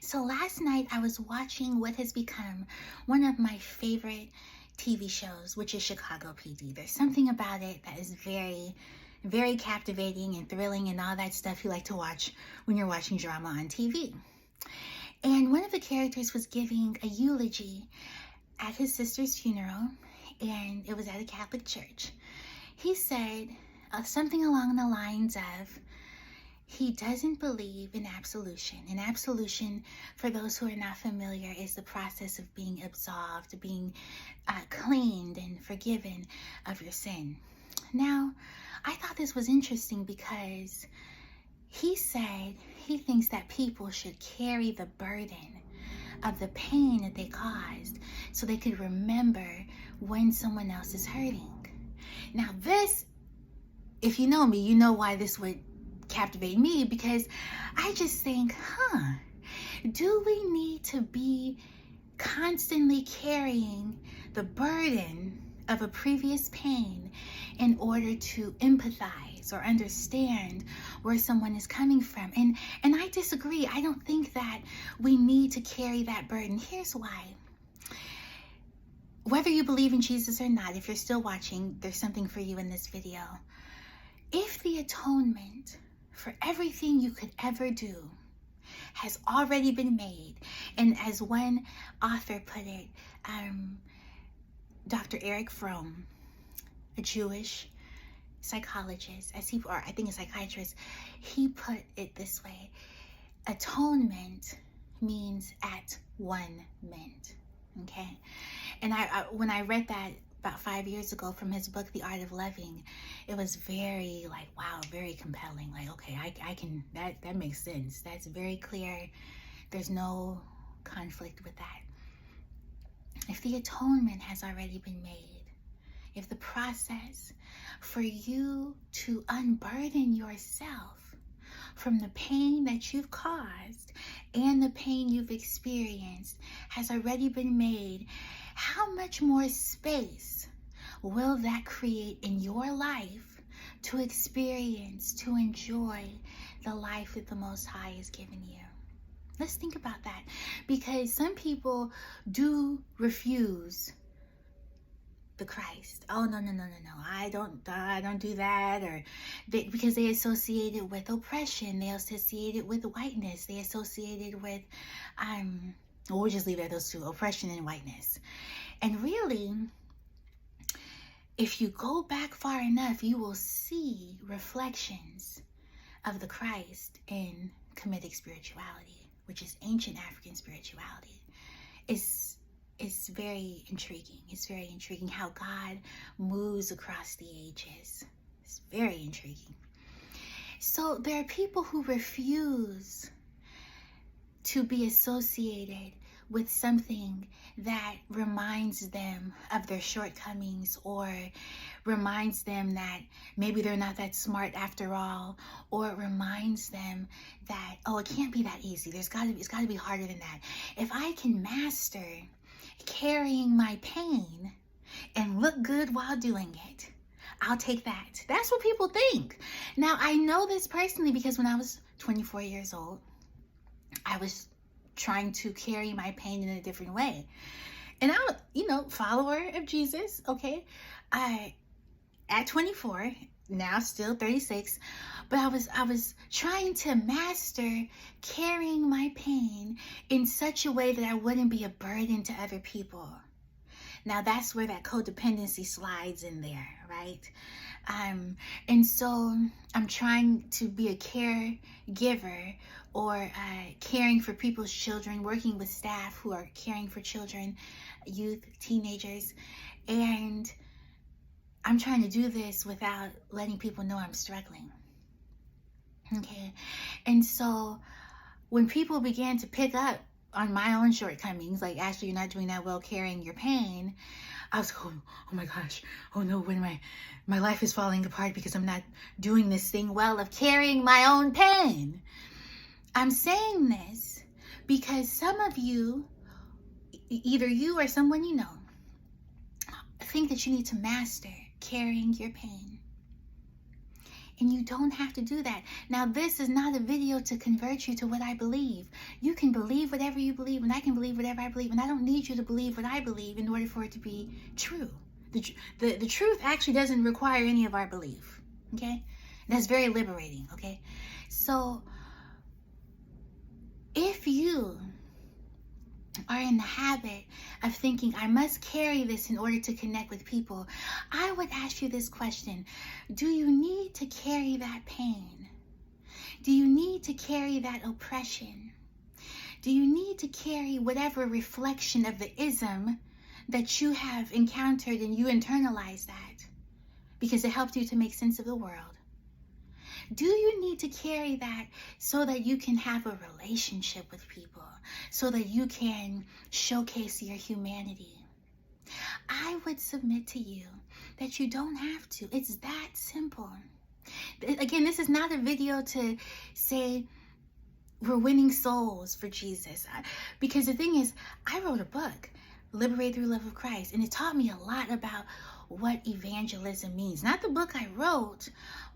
So last night I was watching what has become one of my favorite TV shows, which is Chicago PD. There's something about it that is very, very captivating and thrilling and all that stuff you like to watch when you're watching drama on TV. And one of the characters was giving a eulogy at his sister's funeral, and it was at a Catholic church. He said something along the lines of, he doesn't believe in absolution. And absolution, for those who are not familiar, is the process of being absolved, being cleaned and forgiven of your sin. Now, I thought this was interesting because he said he thinks that people should carry the burden of the pain that they caused so they could remember when someone else is hurting. Now this, if you know me, you know why this would captivate me, because I just think, do we need to be constantly carrying the burden of a previous pain in order to empathize or understand where someone is coming from? And I disagree. I don't think that we need to carry that burden. Here's why. Whether you believe in Jesus or not, if you're still watching, there's something for you in this video. If the atonement for everything you could ever do has already been made, and as one author put it, Dr. Eric Fromm, a Jewish psychologist, or I think a psychiatrist, he put it this way: atonement means at one meant. Okay, and I when I read that about 5 years ago from his book, The Art of Loving, it was very wow, very compelling. Like, okay, I can, that makes sense. That's very clear. There's no conflict with that. If the atonement has already been made, if the process for you to unburden yourself from the pain that you've caused and the pain you've experienced has already been made, how much more space will that create in your life to experience, to enjoy the life that the Most High has given you? Let's think about that, because some people do refuse the Christ. Oh, no, I don't do that, or because they associate it with oppression, they associate it with whiteness, they associate it with we'll just leave it at those two, oppression and whiteness. And really, if you go back far enough, you will see reflections of the Christ in Kemetic spirituality, which is ancient African spirituality. It's very intriguing. It's very intriguing how God moves across the ages. It's very intriguing. So there are people who refuse to be associated with something that reminds them of their shortcomings, or reminds them that maybe they're not that smart after all, or it reminds them that, oh, it can't be that easy. It's got to be harder than that. If I can master carrying my pain and look good while doing it, I'll take that. That's what people think. Now, I know this personally because when I was 24 years old, I was trying to carry my pain in a different way. And I'm, follower of Jesus, okay? At 24, now still 36, but I was trying to master carrying my pain in such a way that I wouldn't be a burden to other people. Now that's where that codependency slides in there, right? And so I'm trying to be a caregiver, or caring for people's children, working with staff who are caring for children, youth, teenagers, and I'm trying to do this without letting people know I'm struggling. Okay, and so when people began to pick up on my own shortcomings, like, Ashley, you're not doing that well carrying your pain, I was going, oh my gosh, oh no, when my life is falling apart because I'm not doing this thing well of carrying my own pain. I'm saying this because some of you, either you or someone you know, think that you need to master carrying your pain. And you don't have to do that. Now, this is not a video to convert you to what I believe. You can believe whatever you believe, and I can believe whatever I believe, and I don't need you to believe what I believe in order for it to be true. The truth actually doesn't require any of our belief, okay? That's very liberating, okay? So, if you are in the habit of thinking, I must carry this in order to connect with people, I would ask you this question. Do you need to carry that pain? Do you need to carry that oppression? Do you need to carry whatever reflection of the ism that you have encountered and you internalize that because it helped you to make sense of the world? Do you need to carry that so that you can have a relationship with people, so that you can showcase your humanity? I would submit to you that you don't have to. It's that simple. Again, this is not a video to say we're winning souls for Jesus. Because the thing is, I wrote a book, Liberate Through Love of Christ, and it taught me a lot about what evangelism means. Not the book I wrote,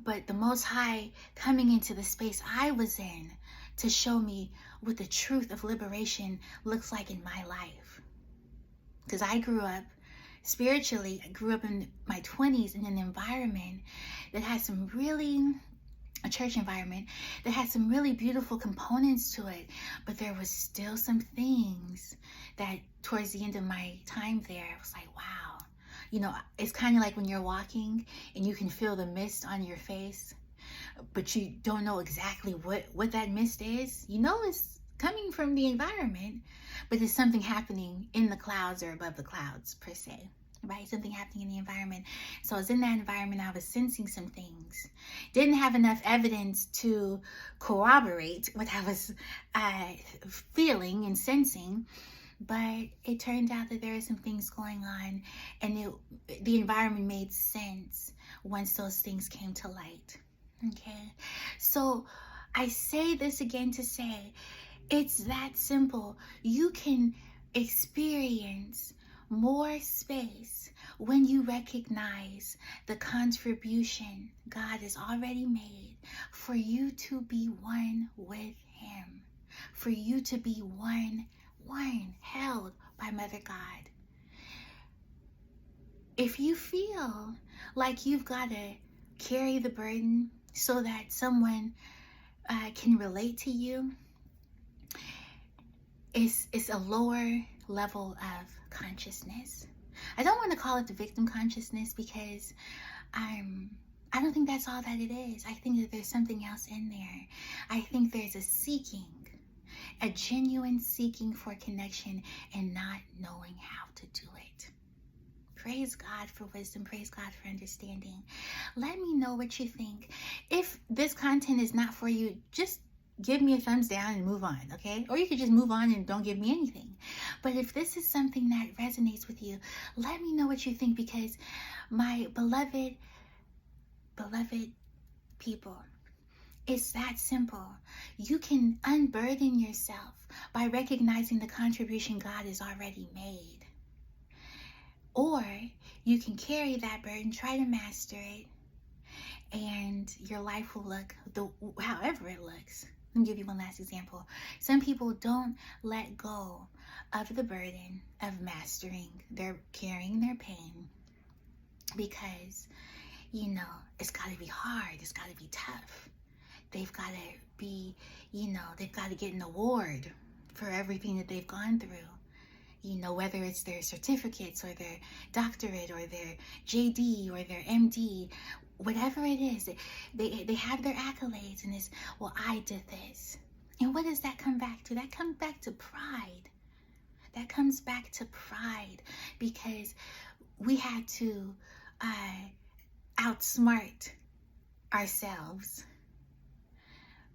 but the Most High coming into the space I was in to show me what the truth of liberation looks like in my life. Because I grew up spiritually, I grew up in my 20s in an environment that had some really, a church environment that had some really beautiful components to it, but there was still some things that towards the end of my time there, I was like, wow. You know, it's kind of like when you're walking and you can feel the mist on your face, but you don't know exactly what that mist is. You know it's coming from the environment, but there's something happening in the clouds or above the clouds per se, right? Something happening in the environment. So I was in that environment, I was sensing some things. Didn't have enough evidence to corroborate what I was feeling and sensing, but it turned out that there are some things going on, and the environment made sense once those things came to light. Okay, so I say this again to say, it's that simple. You can experience more space when you recognize the contribution God has already made for you to be one with Him, for you to be one held by Mother God. If you feel like you've got to carry the burden so that someone can relate to you, it's a lower level of consciousness. I don't want to call it the victim consciousness because I don't think that's all that it is. I think that there's something else in there. I think there's a seeking, a genuine seeking for connection and not knowing how to do it. Praise God for wisdom. Praise God for understanding. Let me know what you think. If this content is not for you, just give me a thumbs down and move on, okay? Or you could just move on and don't give me anything. But if this is something that resonates with you, let me know what you think, because my beloved people, it's that simple. You can unburden yourself by recognizing the contribution God has already made. Or you can carry that burden, try to master it, and your life will look however it looks. Let me give you one last example. Some people don't let go of the burden of mastering carrying their pain because, you know, it's got to be hard. It's got to be tough. They've got to be, they've got to get an award for everything that they've gone through. You know, whether it's their certificates or their doctorate or their JD or their MD, whatever it is, they have their accolades, and it's, well, I did this. And what does that come back to? That comes back to pride. That comes back to pride because we had to outsmart ourselves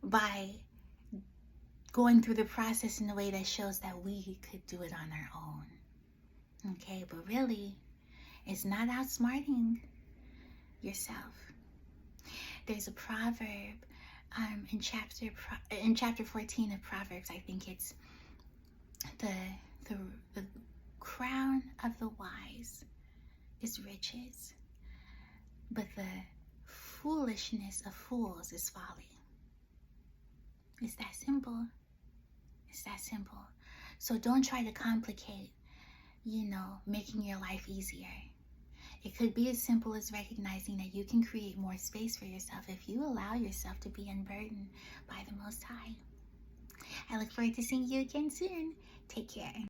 by going through the process in a way that shows that we could do it on our own. Okay, but really, it's not outsmarting yourself. There's a proverb in chapter 14 of Proverbs. I think it's the crown of the wise is riches, but the foolishness of fools is folly. It's that simple. It's that simple. So don't try to complicate, making your life easier. It could be as simple as recognizing that you can create more space for yourself if you allow yourself to be unburdened by the Most High. I look forward to seeing you again soon. Take care.